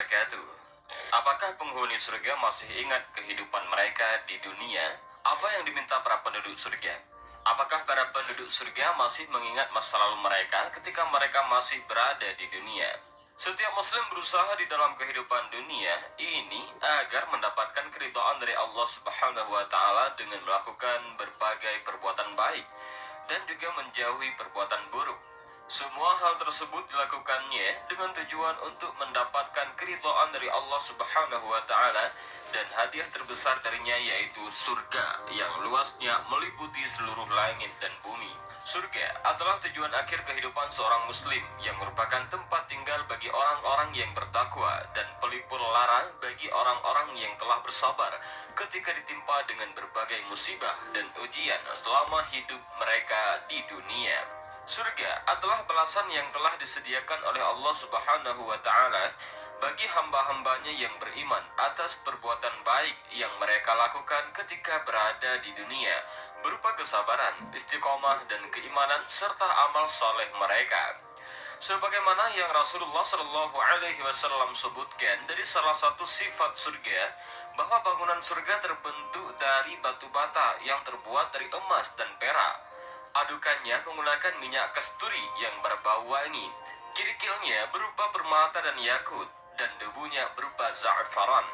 wabarakatuh. Apakah penghuni surga masih ingat kehidupan mereka di dunia? Apa yang diminta para penduduk surga? Apakah para penduduk surga masih mengingat masa lalu mereka ketika mereka masih berada di dunia? Setiap muslim berusaha di dalam kehidupan dunia ini agar mendapatkan keridhaan dari Allah Subhanahu wa taala dengan melakukan berbagai perbuatan baik dan juga menjauhi perbuatan buruk. Semua hal tersebut dilakukannya dengan tujuan untuk mendapatkan keridhaan dari Allah Subhanahu wa taala dan hadiah terbesar darinya yaitu surga yang luasnya meliputi seluruh langit dan bumi. Surga adalah tujuan akhir kehidupan seorang muslim yang merupakan tempat tinggal bagi orang-orang yang bertakwa dan pelipur lara bagi orang-orang yang telah bersabar ketika ditimpa dengan berbagai musibah dan ujian selama hidup mereka di dunia. Surga adalah balasan yang telah disediakan oleh Allah Subhanahu wa taala bagi hamba-hambanya yang beriman atas perbuatan baik yang mereka lakukan ketika berada di dunia, berupa kesabaran, istiqomah dan keimanan serta amal soleh mereka. Sebagaimana yang Rasulullah Shallallahu Alaihi Wasallam sebutkan dari salah satu sifat surga, bahwa bangunan surga terbentuk dari batu bata yang terbuat dari emas dan perak. Adukannya menggunakan minyak kasturi yang berbau wangi. Kerikilnya berupa permata dan yakut, dan debunya berupa za'faran.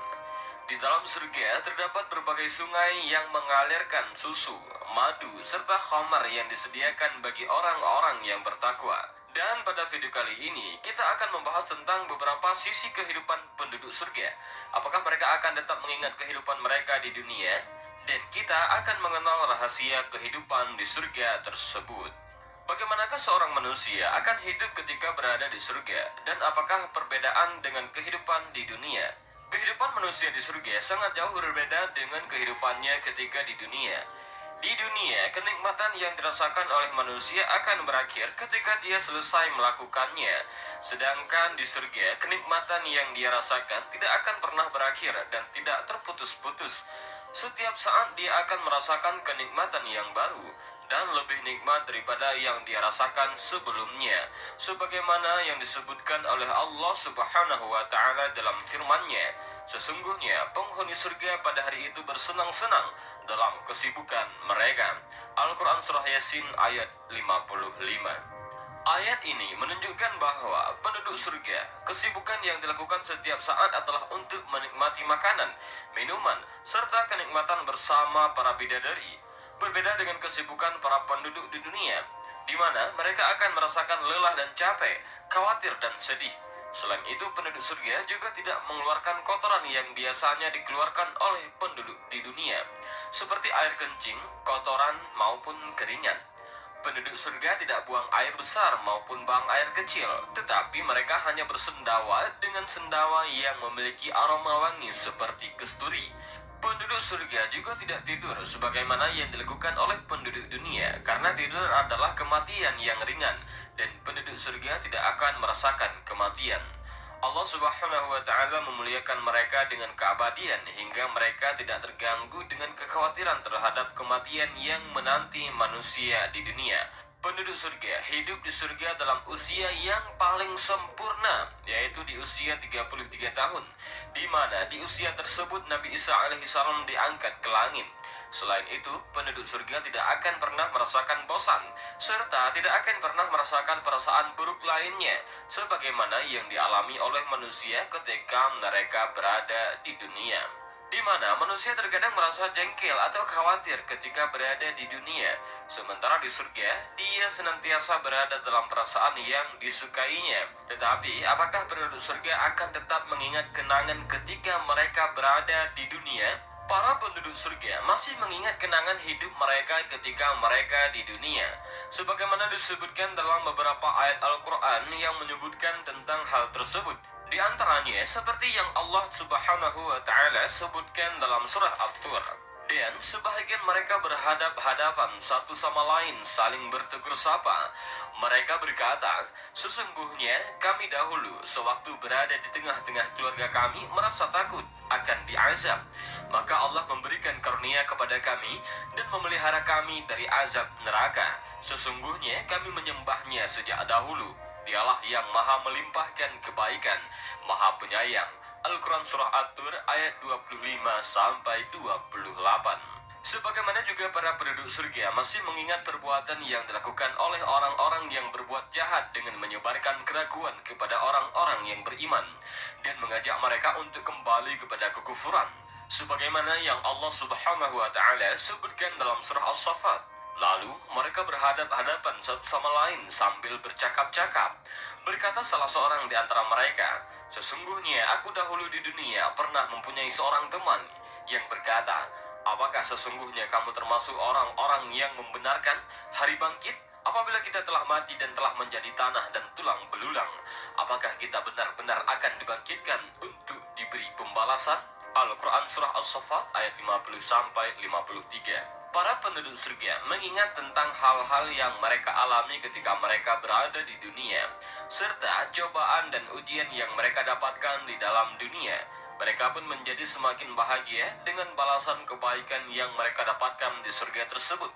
Di dalam surga terdapat berbagai sungai yang mengalirkan susu, madu, serta khamar yang disediakan bagi orang-orang yang bertakwa. Dan pada video kali ini, kita akan membahas tentang beberapa sisi kehidupan penduduk surga. Apakah mereka akan tetap mengingat kehidupan mereka di dunia? Dan kita akan mengenal rahasia kehidupan di surga tersebut. Bagaimanakah seorang manusia akan hidup ketika berada di surga? Dan apakah perbedaan dengan kehidupan di dunia? Kehidupan manusia di surga sangat jauh berbeda dengan kehidupannya ketika di dunia. Di dunia, kenikmatan yang dirasakan oleh manusia akan berakhir ketika dia selesai melakukannya. Sedangkan di surga, kenikmatan yang dia rasakan tidak akan pernah berakhir dan tidak terputus-putus. Setiap saat dia akan merasakan kenikmatan yang baru dan lebih nikmat daripada yang dia rasakan sebelumnya, sebagaimana yang disebutkan oleh Allah Subhanahu wa taala dalam firman-Nya, sesungguhnya penghuni surga pada hari itu bersenang-senang dalam kesibukan mereka. Al-Quran Surah Yasin ayat 55. Ayat ini menunjukkan bahwa penduduk surga, kesibukan yang dilakukan setiap saat adalah untuk menikmati makanan, minuman, serta kenikmatan bersama para bidadari. Berbeda dengan kesibukan para penduduk di dunia, di mana mereka akan merasakan lelah dan capek, khawatir dan sedih. Selain itu, penduduk surga juga tidak mengeluarkan kotoran yang biasanya dikeluarkan oleh penduduk di dunia, seperti air kencing, kotoran, maupun keringat. Penduduk surga tidak buang air besar maupun buang air kecil, tetapi mereka hanya bersendawa dengan sendawa yang memiliki aroma wangi seperti kasturi. Penduduk surga juga tidak tidur sebagaimana yang dilakukan oleh penduduk dunia, karena tidur adalah kematian yang ringan, dan penduduk surga tidak akan merasakan kematian. Allah Subhanahu wa taala memuliakan mereka dengan keabadian hingga mereka tidak terganggu dengan kekhawatiran terhadap kematian yang menanti manusia di dunia. Penduduk surga hidup di surga dalam usia yang paling sempurna, yaitu di usia 33 tahun, di mana di usia tersebut Nabi Isa alaihissalam diangkat ke langit. Selain itu, penduduk surga tidak akan pernah merasakan bosan, serta tidak akan pernah merasakan perasaan buruk lainnya, sebagaimana yang dialami oleh manusia ketika mereka berada di dunia. Di mana manusia terkadang merasa jengkel atau khawatir ketika berada di dunia, sementara di surga, dia senantiasa berada dalam perasaan yang disukainya. Tetapi, apakah penduduk surga akan tetap mengingat kenangan ketika mereka berada di dunia? Para penduduk surga masih mengingat kenangan hidup mereka ketika mereka di dunia, sebagaimana disebutkan dalam beberapa ayat Al-Quran yang menyebutkan tentang hal tersebut. Di antaranya seperti yang Allah Subhanahu wa taala sebutkan dalam surah At-Tur. Dan sebahagian mereka berhadap-hadapan satu sama lain saling bertegur sapa. Mereka berkata, sesungguhnya kami dahulu sewaktu berada di tengah-tengah keluarga kami merasa takut akan diazab. Maka Allah memberikan karunia kepada kami dan memelihara kami dari azab neraka. Sesungguhnya kami menyembahnya sejak dahulu. Dialah yang maha melimpahkan kebaikan, maha penyayang, Al-Quran Surah At-Tur ayat 25-28. Sebagaimana juga para penduduk surga masih mengingat perbuatan yang dilakukan oleh orang-orang yang berbuat jahat dengan menyebarkan keraguan kepada orang-orang yang beriman dan mengajak mereka untuk kembali kepada kekufuran. Sebagaimana yang Allah Subhanahu wa Ta'ala sebutkan dalam surah As-Saffat. Lalu mereka berhadap-hadapan satu sama lain sambil bercakap-cakap. Berkata salah seorang di antara mereka, "Sesungguhnya aku dahulu di dunia pernah mempunyai seorang teman yang berkata, apakah sesungguhnya kamu termasuk orang-orang yang membenarkan hari bangkit? Apabila kita telah mati dan telah menjadi tanah dan tulang belulang, apakah kita benar-benar akan dibangkitkan untuk diberi pembalasan?" Al-Quran Surah As-Saffat ayat 50-53. Para penduduk surga mengingat tentang hal-hal yang mereka alami ketika mereka berada di dunia, serta cobaan dan ujian yang mereka dapatkan di dalam dunia. Mereka pun menjadi semakin bahagia dengan balasan kebaikan yang mereka dapatkan di surga tersebut.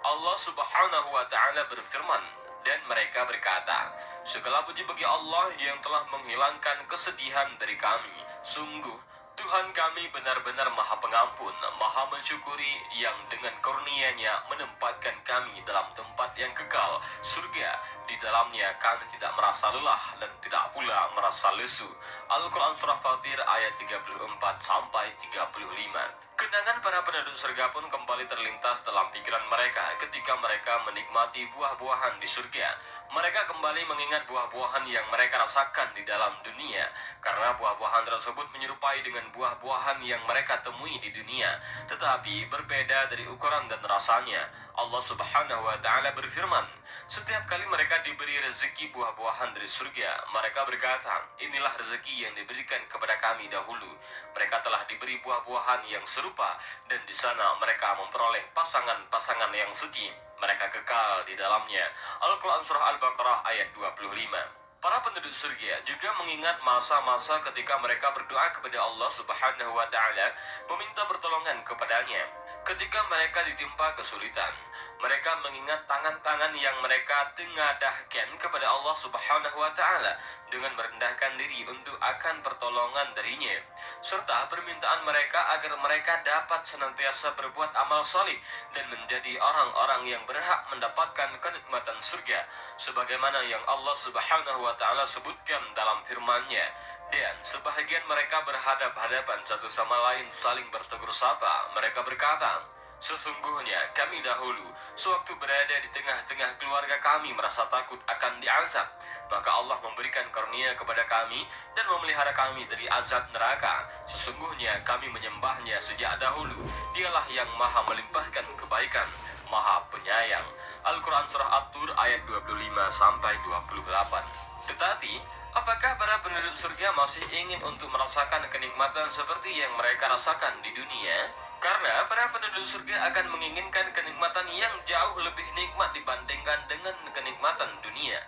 Allah Subhanahu wa Ta'ala berfirman, dan mereka berkata, "Segala puji bagi Allah yang telah menghilangkan kesedihan dari kami. Sungguh Tuhan kami benar-benar Maha Pengampun, Maha Mensyukuri, yang dengan kurnia-Nya menempatkan kami dalam tempat yang kekal, surga. Di dalamnya kami tidak merasa lelah dan tidak pula merasa lesu." Al-Quran Surah Fatir ayat 34-35. Kenangan para penduduk surga pun kembali terlintas dalam pikiran mereka ketika mereka menikmati buah-buahan di surga. Mereka kembali mengingat buah-buahan yang mereka rasakan di dalam dunia, karena buah-buahan tersebut menyerupai dengan buah-buahan yang mereka temui di dunia, tetapi berbeda dari ukuran dan rasanya. Allah Subhanahu wa Ta'ala berfirman, setiap kali mereka diberi rezeki buah-buahan dari surga, mereka berkata, "Inilah rezeki yang diberikan kepada kami dahulu." Mereka telah diberi buah-buahan yang serupa, dan di sana mereka memperoleh pasangan-pasangan yang suci. Mereka kekal di dalamnya. Al-Quran Surah Al-Baqarah ayat 25. Para penduduk surga juga mengingat masa-masa ketika mereka berdoa kepada Allah Subhanahu wa Ta'ala, meminta pertolongan kepadanya. Ketika mereka ditimpa kesulitan, mereka mengingat tangan-tangan yang mereka tengadahkan kepada Allah Subhanahu wa Ta'ala dengan merendahkan diri untuk akan pertolongan darinya, serta permintaan mereka agar mereka dapat senantiasa berbuat amal salih dan menjadi orang-orang yang berhak mendapatkan kenikmatan surga, sebagaimana yang Allah Subhanahu wa Ta'ala sebutkan dalam firman-Nya. Dan sebahagian mereka berhadap-hadapan satu sama lain saling bertegur sapa. Mereka berkata, "Sesungguhnya kami dahulu sewaktu berada di tengah-tengah keluarga kami merasa takut akan diazab. Maka Allah memberikan karunia kepada kami dan memelihara kami dari azab neraka. Sesungguhnya kami menyembahnya sejak dahulu. Dialah yang maha melimpahkan kebaikan, maha penyayang." Al-Quran Surah At-Tur ayat 25-28. Tetapi, apakah para penduduk surga masih ingin untuk merasakan kenikmatan seperti yang mereka rasakan di dunia? Karena para penduduk surga akan menginginkan kenikmatan yang jauh lebih nikmat dibandingkan dengan kenikmatan dunia.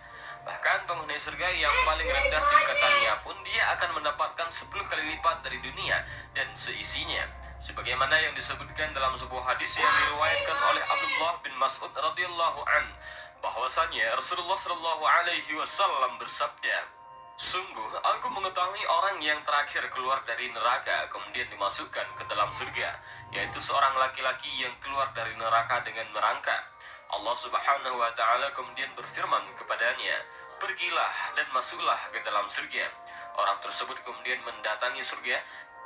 Bahkan penghuni surga yang paling rendah tingkatannya pun dia akan mendapatkan 10 kali lipat dari dunia dan seisinya. Sebagaimana yang disebutkan dalam sebuah hadis yang diriwayatkan oleh Abdullah bin Mas'ud radhiyallahu an, bahwasanya Rasulullah Shallallahu alaihi wasallam bersabda, "Sungguh aku mengetahui orang yang terakhir keluar dari neraka kemudian dimasukkan ke dalam surga, yaitu seorang laki-laki yang keluar dari neraka dengan merangkak. Allah Subhanahu wa Ta'ala kemudian berfirman kepadanya, 'Pergilah dan masuklah ke dalam surga.' Orang tersebut kemudian mendatangi surga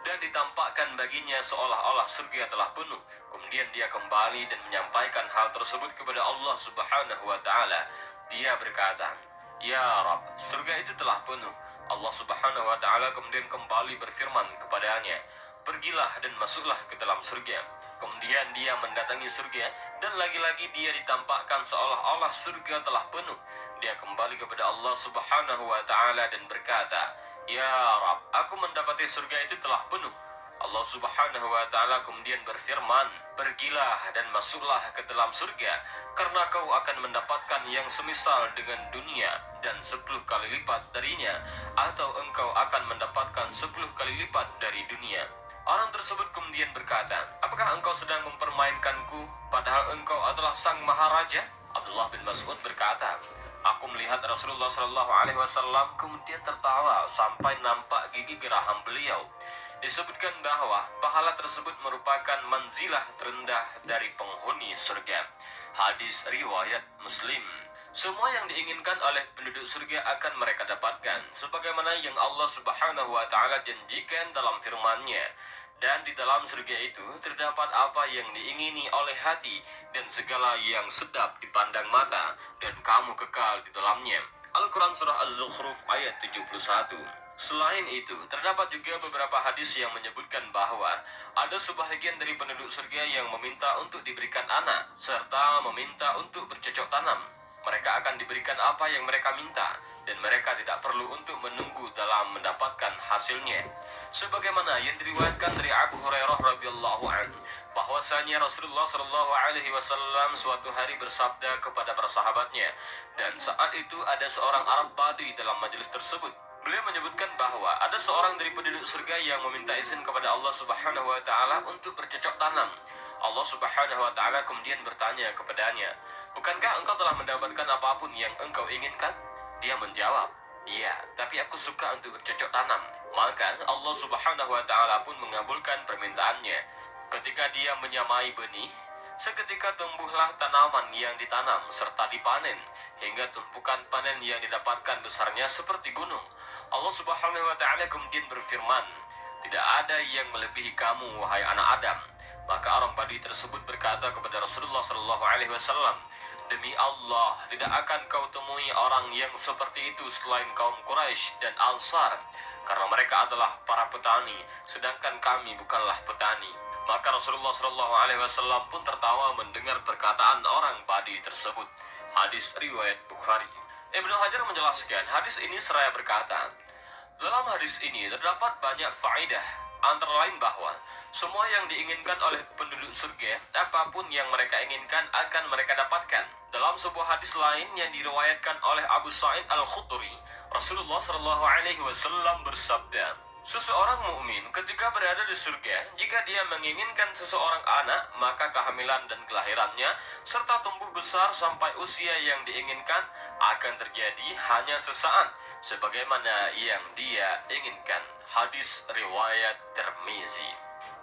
dan ditampakkan baginya seolah-olah surga telah penuh. Kemudian dia kembali dan menyampaikan hal tersebut kepada Allah Subhanahu wa Ta'ala. Dia berkata, 'Ya Rabb, surga itu telah penuh.' Allah Subhanahu wa Ta'ala kemudian kembali berfirman kepadanya, 'Pergilah dan masuklah ke dalam surga.' Kemudian dia mendatangi surga dan lagi-lagi dia ditampakkan seolah-olah surga telah penuh. Dia kembali kepada Allah Subhanahu wa Ta'ala dan berkata, 'Ya Rabb, aku mendapati surga itu telah penuh.' Allah Subhanahu wa Ta'ala kemudian berfirman, 'Pergilah dan masuklah ke dalam surga, karena kau akan mendapatkan yang semisal dengan dunia dan 10 kali lipat darinya, atau engkau akan mendapatkan 10 kali lipat dari dunia.' Orang tersebut kemudian berkata, 'Apakah engkau sedang mempermainkanku, padahal engkau adalah sang maharaja?' Abdullah bin Mas'ud berkata, Aku melihat Rasulullah Shallallahu Alaihi Wasallam kemudian tertawa sampai nampak gigi geraham beliau. Disebutkan bahwa pahala tersebut merupakan manzilah terendah dari penghuni surga. Hadis riwayat Muslim. Semua yang diinginkan oleh penduduk surga akan mereka dapatkan, sebagaimana yang Allah Subhanahu wa Ta'ala janjikan dalam firman-Nya. Dan di dalam surga itu terdapat apa yang diingini oleh hati dan segala yang sedap dipandang mata, dan kamu kekal di dalamnya. Al-Quran Surah Az-Zukhruf ayat 71. Selain itu, terdapat juga beberapa hadis yang menyebutkan bahwa ada sebahagian dari penduduk surga yang meminta untuk diberikan anak, serta meminta untuk bercocok tanam. Mereka akan diberikan apa yang mereka minta, dan mereka tidak perlu untuk menunggu dalam mendapatkan hasilnya. Sebagaimana yang diriwayatkan dari Abu Hurairah radhiyallahu anhu, bahwasanya Rasulullah Shallallahu Alaihi Wasallam suatu hari bersabda kepada para sahabatnya, dan saat itu ada seorang Arab Badui dalam majelis tersebut. Beliau menyebutkan bahwa ada seorang dari penduduk surga yang meminta izin kepada Allah Subhanahu Wa Taala untuk bercocok tanam. Allah Subhanahu Wa Taala kemudian bertanya kepadanya, bukankah engkau telah mendapatkan apapun yang engkau inginkan? Dia menjawab, iya, tapi aku suka untuk bercocok tanam. Maka Allah Subhanahu Wa Taala pun mengabulkan permintaannya. Ketika dia menyamai benih, seketika tumbuhlah tanaman yang ditanam serta dipanen, hingga tumpukan panen yang didapatkan besarnya seperti gunung. Allah Subhanahu Wa Taala kemudian berfirman, tidak ada yang melebihi kamu, wahai anak Adam. Maka orang Badui tersebut berkata kepada Rasulullah Shallallahu Alaihi Wasallam, demi Allah, tidak akan kau temui orang yang seperti itu selain kaum Quraisy dan Ansar, karena mereka adalah para petani, sedangkan kami bukanlah petani. Maka Rasulullah Shallallahu Alaihi Wasallam pun tertawa mendengar perkataan orang Badui tersebut. Hadis riwayat Bukhari. Ibnu Hajar menjelaskan hadis ini seraya berkata, dalam hadis ini terdapat banyak faedah, antara lain bahwa semua yang diinginkan oleh penduduk surga, apapun yang mereka inginkan akan mereka dapatkan. Dalam sebuah hadis lain yang diriwayatkan oleh Abu Sa'id Al-Khudri, Rasulullah Shallallahu Alaihi Wasallam bersabda, seseorang mukmin ketika berada di surga, jika dia menginginkan seseorang anak, maka kehamilan dan kelahirannya serta tumbuh besar sampai usia yang diinginkan akan terjadi hanya sesaat, sebagaimana yang dia inginkan. Hadis riwayat Tirmizi.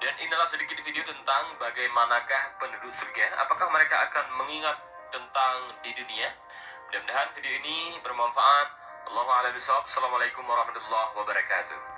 Dan inilah sedikit video tentang bagaimanakah penduduk surga, apakah mereka akan mengingat tentang di dunia. Mudah-mudahan video ini bermanfaat. Allahu a'lam bishawab. Assalamualaikum warahmatullahi wabarakatuh.